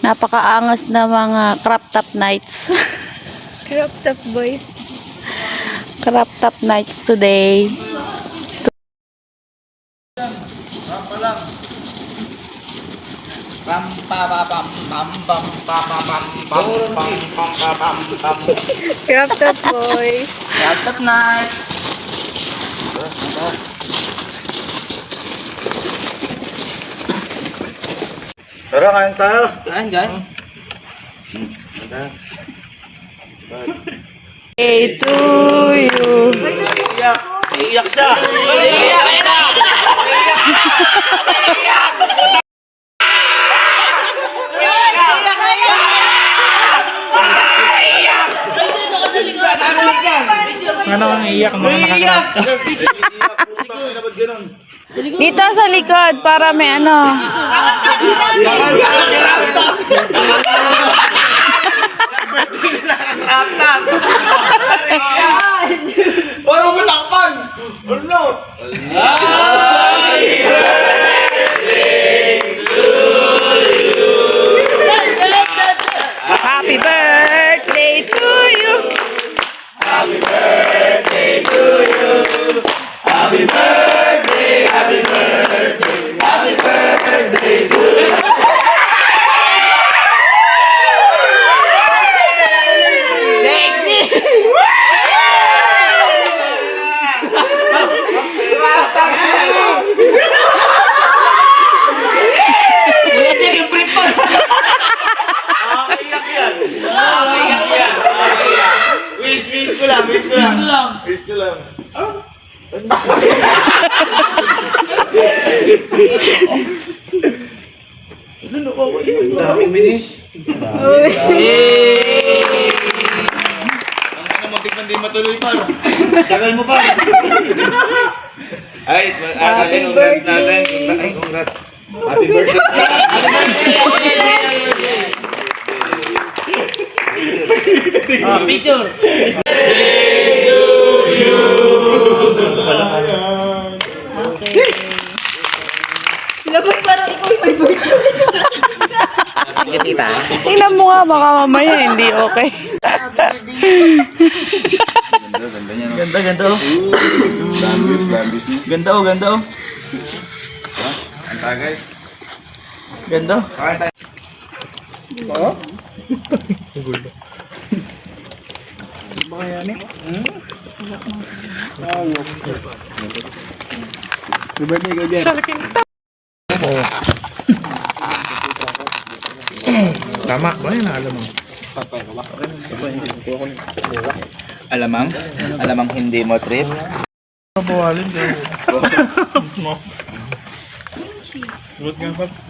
Napakaangas na mga crop top nights. Crop top boys. Crop top nights today. Crop top boys. Crop top night. Tara, kain tayo. Kain, guys. Hey to you. Iyak. Iyak siya. Ano ang iyak mga nakakrap? Dito sa likod para may ano. Parang matakpan. Ano? Happy birthday to you. Wish ko lang. Wish ko lang. Daming finish. Ang matikman din matuloy pa. Tagal mo pa. Ay, congrats natin. Ay, congrats. Happy birthday. Picture. Labas parang ikaw yung may birthday. Tingnan mo nga baka mamaya hindi okay. Ganda oh. Bambis niya. Ganda oh. Ang tagay. Ganda. Kain tayo. Oo? Tama ba yun? Alamang? Alamang hindi mo trip? Bawalin kayo. Buat nga pa.